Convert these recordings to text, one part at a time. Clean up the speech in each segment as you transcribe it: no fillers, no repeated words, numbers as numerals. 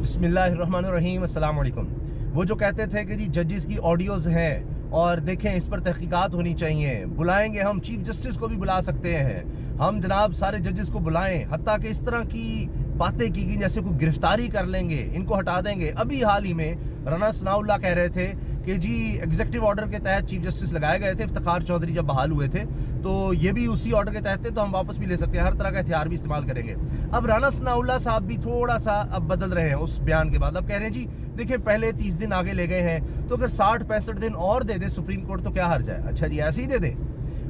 بسم اللہ الرحمن الرحیم، السلام علیکم۔ وہ جو کہتے تھے کہ جی ججز کی آڈیوز ہیں اور دیکھیں اس پر تحقیقات ہونی چاہیے، بلائیں گے ہم چیف جسٹس کو بھی بلا سکتے ہیں، ہم جناب سارے ججز کو بلائیں، حتیٰ کہ اس طرح کی باتیں کی گئی جیسے کوئی گرفتاری کر لیں گے، ان کو ہٹا دیں گے۔ ابھی حال ہی میں رانا ثناء اللہ کہہ رہے تھے کہ جی ایگزیکٹو آرڈر کے تحت چیف جسٹس لگائے گئے تھے، افتخار چودھری جب بحال ہوئے تھے تو یہ بھی اسی آرڈر کے تحت تھے، تو ہم واپس بھی لے سکتے ہیں، ہر طرح کا ہتھیار بھی استعمال کریں گے۔ اب رانا ثناء اللہ صاحب بھی تھوڑا سا اب بدل رہے ہیں اس بیان کے بعد، اب کہہ رہے ہیں جی دیکھیں پہلے 30 دن آگے لے گئے ہیں تو اگر 60-65 دن اور دے دے سپریم کورٹ تو کیا حرج ہے؟ اچھا جی ایسے ہی دے دے۔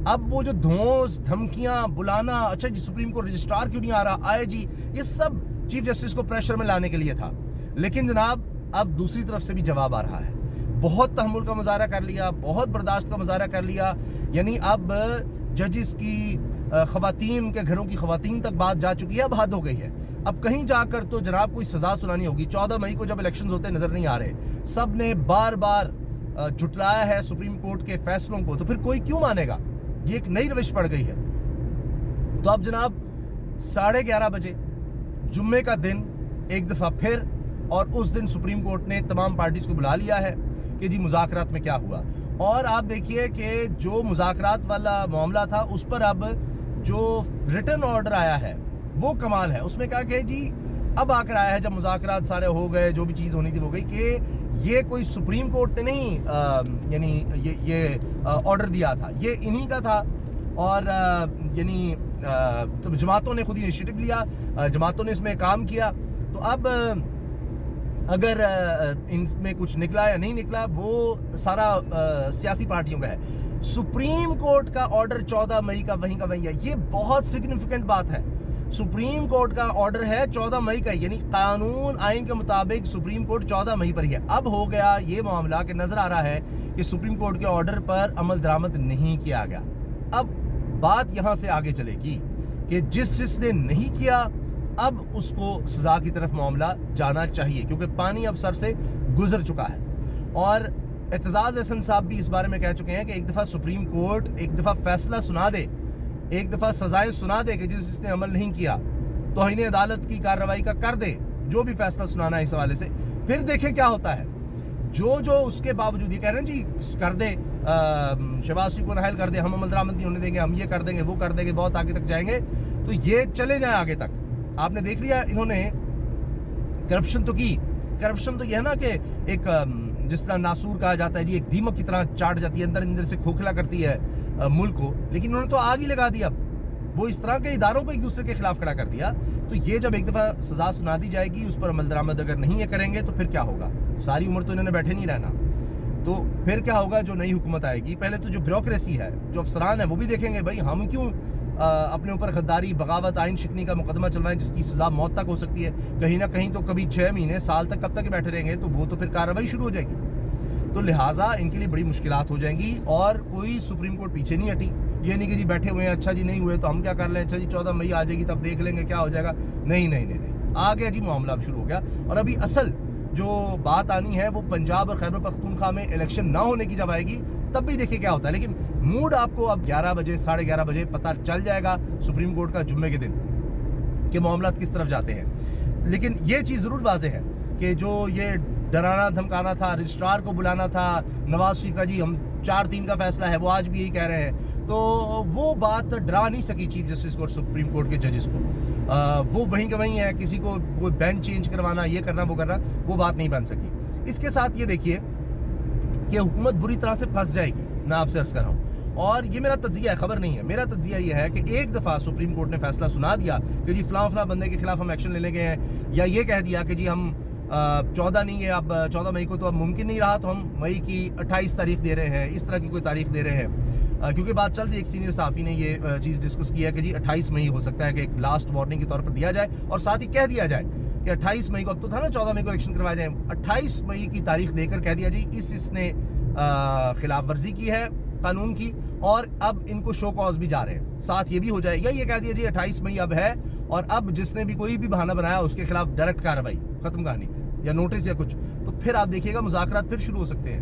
اب وہ جو دھونس دھمکیاں بلانا، اچھا جی سپریم کورٹ رجسٹرار کیوں نہیں آ رہا، آئے جی، یہ سب چیف جسٹس کو پریشر میں لانے کے لیے تھا۔ لیکن جناب اب دوسری طرف سے بھی جواب آ رہا ہے، بہت تحمل کا مظاہرہ کر لیا، بہت برداشت کا مظاہرہ کر لیا، یعنی اب ججز کی خواتین کے گھروں کی خواتین تک بات جا چکی ہے، اب حد ہو گئی ہے۔ اب کہیں جا کر تو جناب کوئی سزا سنانی ہوگی۔ 14 مئی کو جب الیکشنز ہوتے نظر نہیں آ رہے، سب نے بار بار جھٹلایا ہے سپریم کورٹ کے فیصلوں کو، تو پھر کوئی کیوں مانے گا؟ یہ ایک نئی روش پڑ گئی ہے۔ تو اب جناب 11:30 بجے جمعے کا دن ایک دفعہ پھر، اور اس دن سپریم کورٹ نے تمام پارٹیز کو بلا لیا ہے کہ جی مذاکرات میں کیا ہوا۔ اور آپ دیکھیے کہ جو مذاکرات والا معاملہ تھا اس پر اب جو ریٹن آرڈر آیا ہے وہ کمال ہے۔ اس میں کہا کہ جی اب آ کر آیا ہے جب مذاکرات سارے ہو گئے، جو بھی چیز ہونی تھی ہو گئی، کہ یہ کوئی سپریم کورٹ نے نہیں یعنی یہ آرڈر دیا تھا، یہ انہی کا تھا، اور یعنی جماعتوں نے خود ہی انیشیٹو لیا، جماعتوں نے اس میں کام کیا۔ تو اب اگر ان میں کچھ نکلا یا نہیں نکلا وہ سارا سیاسی پارٹیوں کا ہے۔ سپریم کورٹ کا آرڈر 14 مئی کا وہیں ہے، یہ بہت سگنیفیکنٹ بات ہے۔ سپریم کورٹ کا آرڈر ہے 14 مئی کا، یعنی قانون آئین کے مطابق سپریم کورٹ 14 مئی پر ہی ہے۔ اب ہو گیا یہ معاملہ کہ نظر آ رہا ہے کہ سپریم کورٹ کے آرڈر پر عمل درآمد نہیں کیا گیا۔ اب بات یہاں سے آگے چلے گی کہ جس نے نہیں کیا اب اس کو سزا کی طرف معاملہ جانا چاہیے، کیونکہ پانی اب سر سے گزر چکا ہے۔ اور اعتزاز احسن صاحب بھی اس بارے میں کہہ چکے ہیں کہ ایک دفعہ سپریم کورٹ ایک دفعہ فیصلہ سنا دے، ایک دفعہ سزائیں سنا دے کہ جس نے عمل نہیں کیا، توہین عدالت کی کارروائی کا کر دے، جو بھی فیصلہ سنانا ہے اس حوالے سے، پھر دیکھیں کیا ہوتا ہے۔ جو اس کے باوجود یہ کہہ رہے ہیں جی کر دے، شہباز شریف کو نااہل کر دے، ہم عمل درآمد نہیں ہونے دیں گے، ہم یہ کر دیں گے، وہ کر دیں گے، بہت آگے تک جائیں گے، تو یہ چلے جائیں آگے تک۔ آپ نے دیکھ لیا انہوں نے کرپشن تو کی، کرپشن تو یہ ہے نا کہ ایک جس طرح ناسور کہا جاتا ہے جی، ایک دیمک کی طرح چاٹ جاتی ہے، اندر سے کھوکھلا کرتی ہے ملک کو، لیکن انہوں نے تو آگ ہی لگا دیا، وہ اس طرح کے اداروں کو ایک دوسرے کے خلاف کھڑا کر دیا۔ تو یہ جب ایک دفعہ سزا سنا دی جائے گی، اس پر عمل درآمد اگر نہیں یہ کریں گے تو پھر کیا ہوگا؟ ساری عمر تو انہوں نے بیٹھے نہیں رہنا، تو پھر کیا ہوگا؟ جو نئی حکومت آئے گی، پہلے تو جو بیوروکریسی ہے، جو افسران ہیں، وہ بھی دیکھیں گے بھائی ہم کیوں اپنے اوپر غداری، بغاوت، آئین شکنی کا مقدمہ چلوائیں جس کی سزا موت تک ہو سکتی ہے، کہیں نہ کہیں تو کبھی 6 مہینے سال تک کب تک بیٹھے رہیں گے، تو وہ تو پھر کارروائی شروع ہو جائے گی۔ تو لہٰذا ان کے لیے بڑی مشکلات ہو جائیں گی، اور کوئی سپریم کورٹ پیچھے نہیں ہٹی۔ یہ نہیں کہ جی بیٹھے ہوئے ہیں، اچھا جی نہیں ہوئے تو ہم کیا کر لیں، اچھا جی 14 مئی آ جائے گی تب دیکھ لیں گے کیا ہو جائے گا، نہیں، آ گیا جی معاملہ اب شروع ہو گیا۔ اور ابھی اصل جو بات آنی ہے وہ پنجاب اور خیبر پختونخوا میں الیکشن نہ ہونے کی جب آئے گی تب بھی دیکھیں کیا ہوتا ہے، لیکن موڈ آپ کو اب 11 بجے 11:30 بجے پتہ چل جائے گا سپریم کورٹ کا جمعے کے دن کہ معاملات کس طرف جاتے ہیں۔ لیکن یہ چیز ضرور واضح ہے کہ جو یہ ڈرانا دھمکانا تھا، رجسٹرار کو بلانا تھا، نواز شریف کا جی ہم 4-3 کا فیصلہ ہے، وہ آج بھی یہی کہہ رہے ہیں، تو وہ بات ڈرا نہیں سکی چیف جسٹس کو اور سپریم کورٹ کے ججز کو۔ وہ وہیں کے وہیں ہے، کسی کو کوئی بینچ چینج کروانا، یہ کرنا وہ کرنا، وہ بات نہیں بن سکی۔ اس کے ساتھ یہ دیکھیے کہ حکومت بری طرح سے پھنس جائے گی، میں آپ سے عرض کر رہا ہوں، اور یہ میرا تجزیہ ہے، خبر نہیں ہے، میرا تجزیہ یہ ہے کہ ایک دفعہ سپریم کورٹ نے فیصلہ سنا دیا کہ جی فلاں بندے کے خلاف ہم ایکشن لینے گئے ہیں، یا یہ کہہ دیا کہ جی ہم 14 نہیں ہے، اب 14 مئی کو تو اب ممکن نہیں رہا، تو ہم مئی کی 28 تاریخ دے رہے ہیں، اس طرح کی کوئی تاریخ دے رہے ہیں، کیونکہ بات چل رہی ہے، ایک سینئر صحافی نے یہ چیز ڈسکس کیا کہ جی 28 مئی ہو سکتا ہے کہ ایک لاسٹ وارننگ کے طور پر دیا جائے، اور ساتھ ہی کہہ دیا جائے کہ 28 مئی کو، اب تو تھا نا 14 مئی کو الیکشن کروایا جائے، 28 مئی کی تاریخ دے کر کہہ دیا جی اس نے خلاف ورزی کی ہے قانون کی، اور اب ان کو شو کاز بھی جا رہے ہیں، ساتھ یہ بھی ہو جائے، یا یہ کہہ دیا جی 28 مئی اب ہے، اور اب جس نے بھی کوئی بھی بہانہ بنایا اس کے خلاف ڈائریکٹ کارروائی، ختم کہانی، یا نوٹس یا کچھ، تو پھر آپ دیکھیے گا مذاکرات پھر شروع ہو سکتے ہیں۔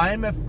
IMF